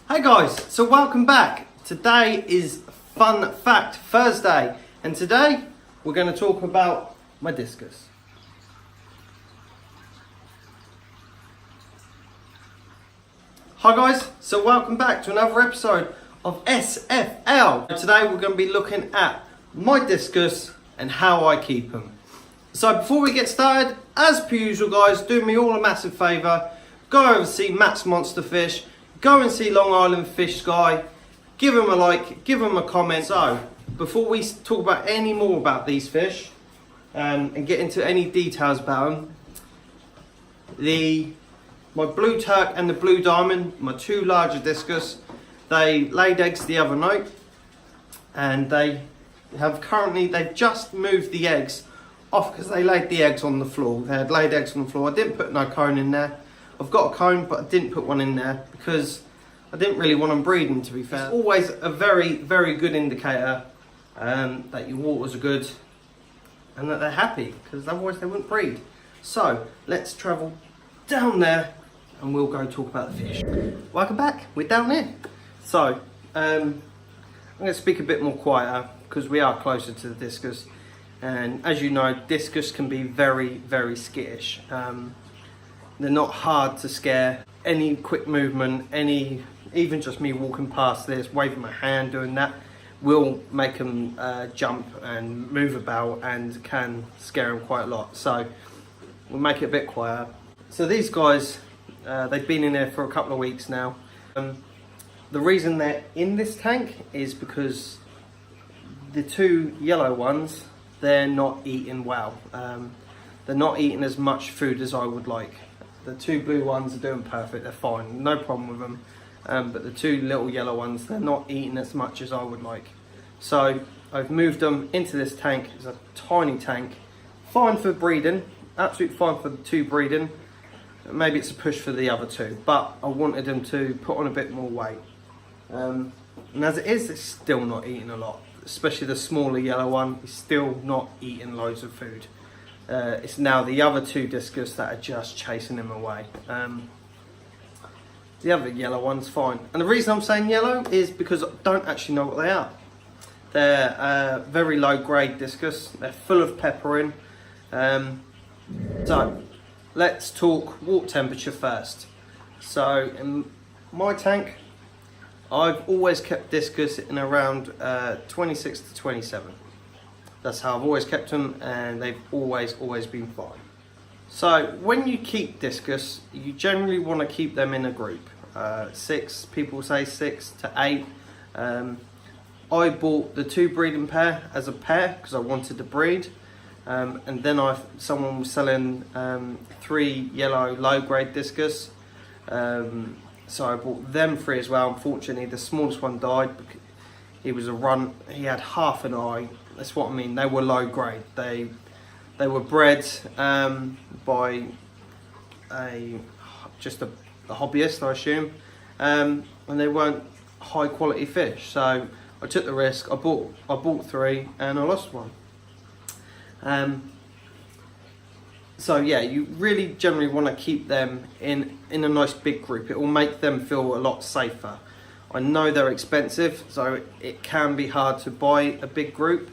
Hey guys, so welcome back. Today is Fun Fact Thursday, and today we're going to talk about my discus. Hi guys, so welcome back to another episode of SFL. Today we're going to be looking at my discus and how I keep them. So before we get started, as per usual guys, do me all a massive favour, go over to see Matt's Monster Fish, go and see Long Island Fish Guy, give them a like, give them a comment. So before we talk about any more about these fish and get into any details about them, my blue Turk and the blue diamond, my two larger discus, they laid eggs the other night, and they've just moved the eggs off because they laid the eggs on the floor. They had laid eggs on the floor. I didn't put no cone in there. I've got a cone, but I didn't put one in there because I didn't really want them breeding, to be fair. It's always a very, very good indicator that your waters are good and that they're happy, because otherwise they wouldn't breed. So let's travel down there and we'll go talk about the fish. Welcome back, we're down here. So I'm going to speak a bit more quieter because we are closer to the discus, and as you know, discus can be very, very skittish. They're not hard to scare. Any quick movement, even just me walking past this, waving my hand, doing that, will make them jump and move about and can scare them quite a lot. So we'll make it a bit quieter. So these guys, they've been in there for a couple of weeks now. The reason they're in this tank is because the two yellow ones, they're not eating well. They're not eating as much food as I would like. The two blue ones are doing perfect, they're fine, no problem with them. But the two little yellow ones, they're not eating as much as I would like. So I've moved them into this tank. It's a tiny tank, fine for breeding, absolutely fine for the two breeding. Maybe it's a push for the other two, but I wanted them to put on a bit more weight. And as it is, it's still not eating a lot, especially the smaller yellow one is still not eating loads of food. It's now the other two discus that are just chasing him away. The other yellow one's fine. And the reason I'm saying yellow is because I don't actually know what they are. They're very low grade discus. They're full of pepper in. So let's talk water temperature first. So in my tank, I've always kept discus in around 26 to 27. That's how I've always kept them, and they've always been fine. So when you keep discus, you generally want to keep them in a group. People say 6 to 8. I bought the two breeding pair as a pair because I wanted to breed. And then someone was selling 3 yellow low grade discus. So I bought them 3 as well. Unfortunately, the smallest one died because he had half an eye. That's what I mean. They were low grade. They were bred by just a hobbyist, I assume, and they weren't high quality fish. So I took the risk. I bought 3 and I lost one. So yeah, you really generally want to keep them in a nice big group. It will make them feel a lot safer. I know they're expensive, so it can be hard to buy a big group,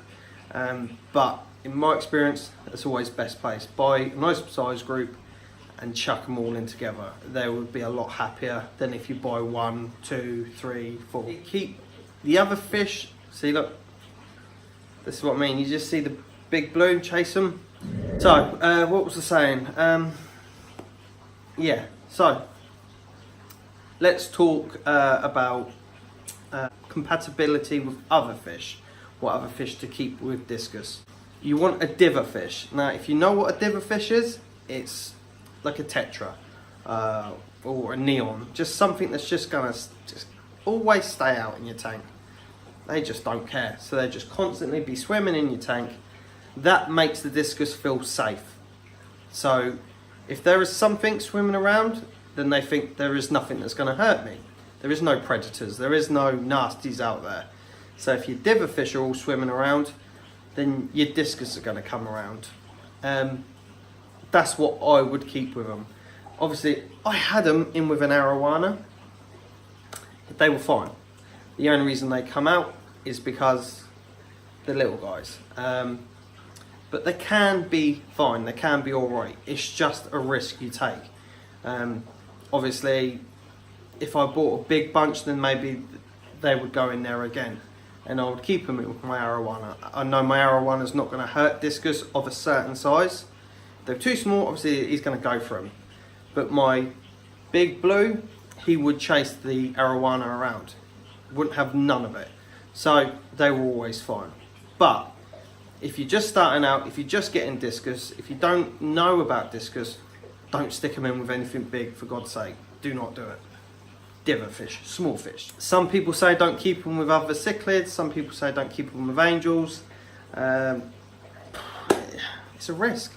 but in my experience, that's always best place. Buy a nice size group and chuck them all in together. They would be a lot happier than if you buy 1, 2, 3, 4. Keep the other fish, see, look, this is what I mean. You just see the big blue, chase them. So, what was I saying? Yeah, so let's talk about compatibility with other fish. What other fish to keep with discus? You want a diver fish. Now, if you know what a diver fish is, it's like a tetra or a neon. Just something that's just gonna always stay out in your tank. They just don't care. So they just constantly be swimming in your tank. That makes the discus feel safe. So if there is something swimming around, then they think there is nothing that's going to hurt me. There is no predators, there is no nasties out there. So if your diver fish are all swimming around, then your discus are going to come around. That's what I would keep with them. Obviously, I had them in with an arowana. they were fine. The only reason they come out is because the little guys. But they can be fine, they can be alright. It's just a risk you take. Obviously, if I bought a big bunch, then maybe they would go in there again. And I would keep them with my arowana. I know my arowana is not going to hurt Discus of a certain size. If they're too small, obviously he's going to go for them. But my big blue, he would chase the arowana around. Wouldn't have none of it. So they were always fine. But if you're just starting out, if you're just getting Discus, if you don't know about Discus, don't stick them in with anything big, for God's sake. Do not do it. Divot fish, small fish. Some people say don't keep them with other cichlids. Some people say don't keep them with angels. It's a risk.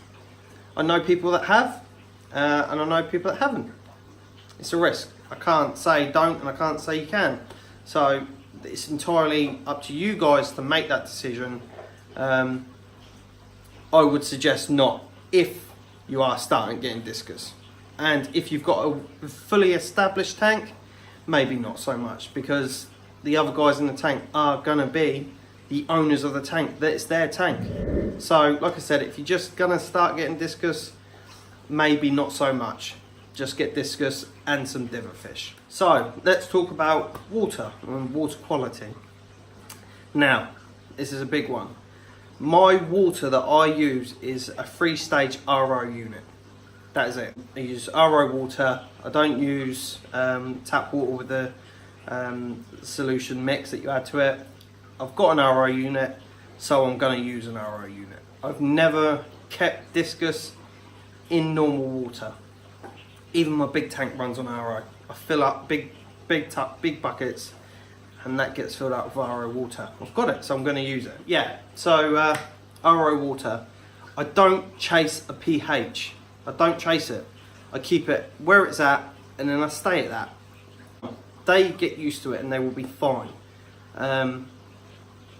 I know people that have, and I know people that haven't. It's a risk. I can't say don't, and I can't say you can. So it's entirely up to you guys to make that decision. I would suggest not if you are starting getting Discus. And if you've got a fully established tank, maybe not so much, because the other guys in the tank are going to be the owners of the tank. It's their tank. So like I said, if you're just going to start getting Discus, maybe not so much. Just get Discus and some divot fish. So let's talk about water and water quality. Now, this is a big one. My water that I use is a 3-stage RO unit. That is it. I use RO water. I don't use tap water with the solution mix that you add to it. I've got an RO unit, so I'm going to use an RO unit. I've never kept Discus in normal water. Even my big tank runs on RO. I fill up big buckets, and that gets filled up with RO water. I've got it, so I'm going to use it. Yeah, so RO water. I don't chase a pH. I don't chase it. I keep it where it's at, and then I stay at that. They get used to it, and they will be fine.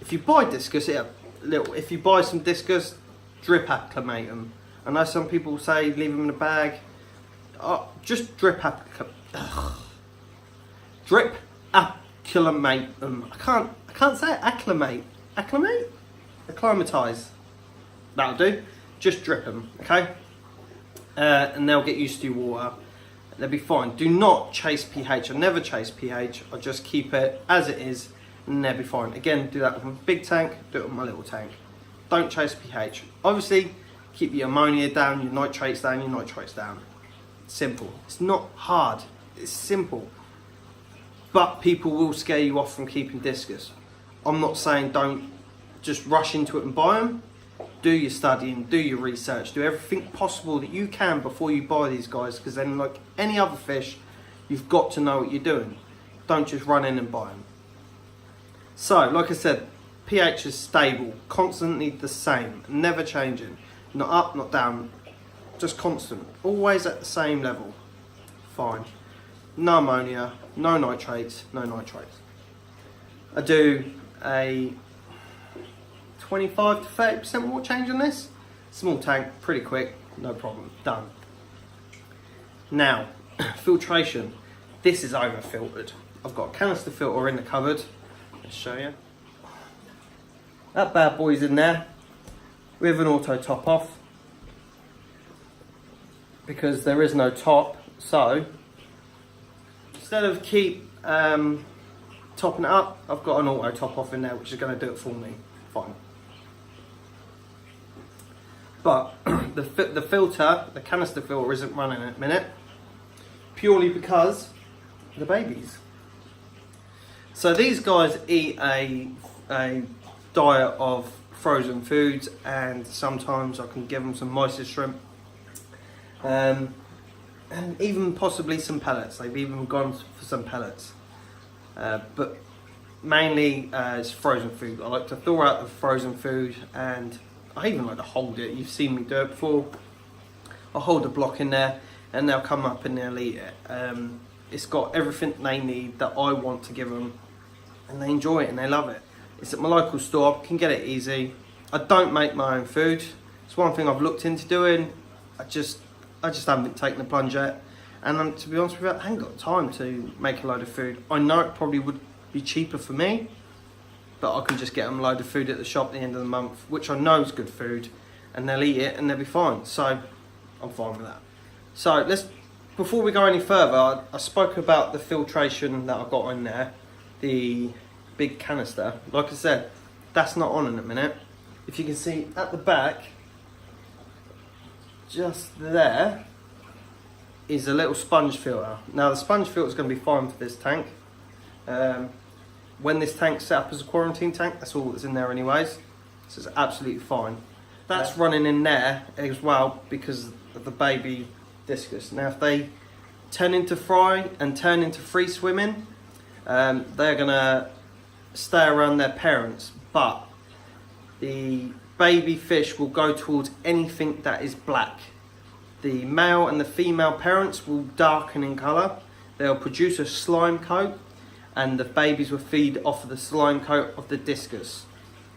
If you buy Discus, if you buy some Discus, drip acclimate them. I know some people say leave them in a bag. Just drip acclimate them. I can't say it. Acclimatise. That'll do. Just drip them, okay? And they'll get used to your water. They'll be fine. Do not chase pH. I never chase pH. I just keep it as it is, and they'll be fine. Again, do that with my big tank. Do it with my little tank. Don't chase pH. Obviously, keep your ammonia down, your nitrates down. Simple. It's not hard. It's simple. But people will scare you off from keeping Discus. I'm not saying don't just rush into it and buy them. Do your studying, do your research, do everything possible that you can before you buy these guys, because then, like any other fish, you've got to know what you're doing. Don't just run in and buy them. So, like I said, pH is stable, constantly the same, never changing. Not up, not down, just constant. Always at the same level. Fine. No ammonia, no nitrates, no nitrates. I do a 25 to 30% water change on this. Small tank, pretty quick, no problem, done. Now, filtration. This is over filtered. I've got a canister filter in the cupboard. Let's show you. That bad boy's in there with an auto top off, because there is no top. So instead of keep topping it up, I've got an auto top off in there, which is going to do it for me. Fine. But the filter, the canister filter, isn't running at the minute, purely because of the babies. So these guys eat a diet of frozen foods, and sometimes I can give them some mysis shrimp, and even possibly some pellets. They've even gone for some pellets, but mainly it's frozen food. I like to thaw out the frozen food, and I even like to hold it. You've seen me do it before. I'll hold a block in there, and they'll come up and they'll eat it. It's got everything they need that I want to give them, and they enjoy it and they love it. It's at my local store, can get it easy. I don't make my own food. It's one thing I've looked into doing. I just haven't taken the plunge yet. And to be honest with you, I haven't got time to make a load of food. I know it probably would be cheaper for me, but I can just get them a load of food at the shop at the end of the month, which I know is good food, and they'll eat it and they'll be fine. So I'm fine with that. So before we go any further, I spoke about the filtration that I got in there, the big canister. Like I said, that's not on in a minute. If you can see at the back, just there, is a little sponge filter. Now the sponge filter is going to be fine for this tank. When this tank's set up as a quarantine tank, that's all that's in there anyways, so it's absolutely fine. That's running in there as well because of the baby Discus. Now if they turn into fry and turn into free swimming, they're going to stay around their parents, but the baby fish will go towards anything that is black. The male and the female parents will darken in colour. They'll produce a slime coat, and the babies will feed off of the slime coat of the Discus.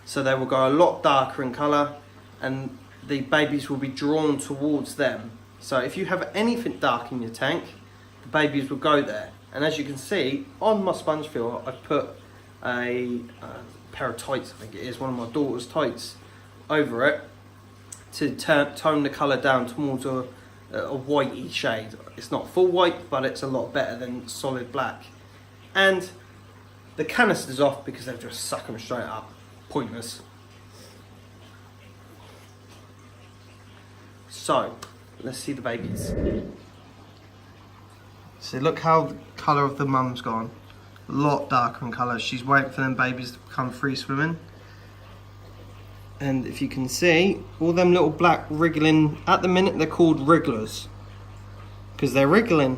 So they will go a lot darker in colour, and the babies will be drawn towards them. So if you have anything dark in your tank, the babies will go there. And as you can see, on my sponge filter, I've put a pair of tights, I think it is, one of my daughter's tights, over it to tone the colour down towards a whitey shade. It's not full white, but it's a lot better than solid black. And the canister's off because they've just sucked them straight up. Pointless. So, let's see the babies. So look how the colour of the mum's gone. A lot darker in colour. She's waiting for them babies to become free swimming. And if you can see, all them little black wriggling, at the minute they're called wrigglers, because they're wriggling.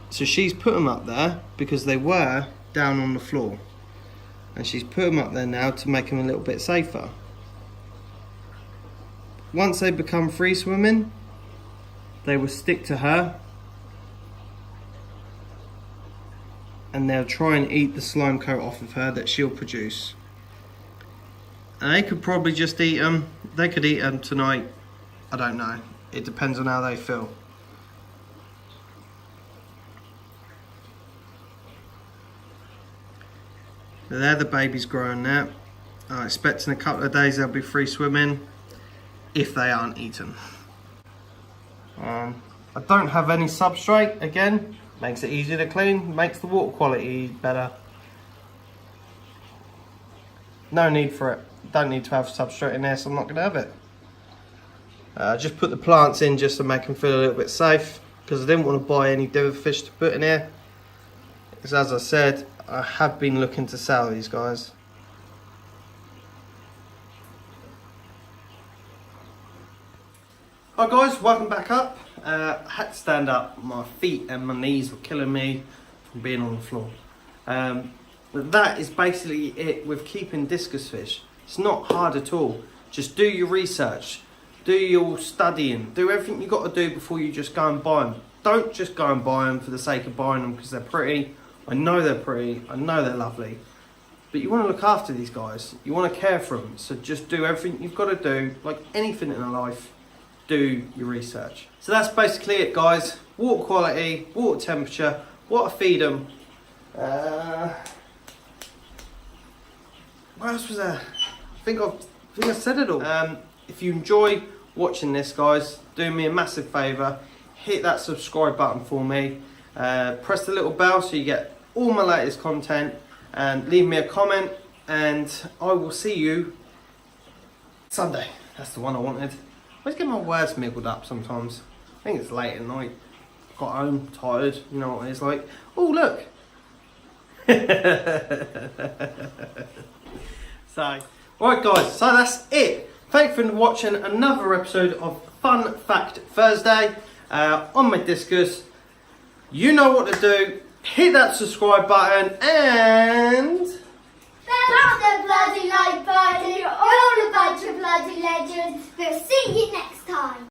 So she's put them up there because they were down on the floor. And she's put them up there now to make them a little bit safer. Once they become free swimming, they will stick to her. And they'll try and eat the slime coat off of her that she'll produce. And they could probably just eat them. They could eat them tonight. I don't know. It depends on how they feel. They're the babies growing now. I expect in a couple of days they'll be free swimming if they aren't eaten. I don't have any substrate again. Makes it easier to clean. Makes the water quality better. No need for it. Don't need to have substrate in there, so I'm not going to have it. Just put the plants in just to make them feel a little bit safe, because I didn't want to buy any dead fish to put in here. Because as I said, I have been looking to sell these guys. Hi guys, welcome back up. I had to stand up. My feet and my knees were killing me from being on the floor. But that is basically it with keeping discus fish. It's not hard at all. Just do your research, do your studying, do everything you've got to do before you just go and buy them. Don't just go and buy them for the sake of buying them because they're pretty. I know they're pretty, I know they're lovely, but you want to look after these guys. You want to care for them. So just do everything you've got to do, like anything in life. Do your research. So that's basically it, guys. Water quality, water temperature, what I feed them. What else was there? I think I said it all. If you enjoy watching this, guys, do me a massive favour. Hit that subscribe button for me. Press the little bell so you get all my latest content. And leave me a comment. And I will see you Sunday. That's the one I wanted. I always get my words miggled up sometimes. I think it's late at night. Got home, tired, you know what it's like. Oh, look. So, right guys, so that's it. Thank you for watching another episode of Fun Fact Thursday on my Discus. You know what to do. Hit that subscribe button and... Not the bloody like button, all a bunch of bloody legends. We'll see you next time.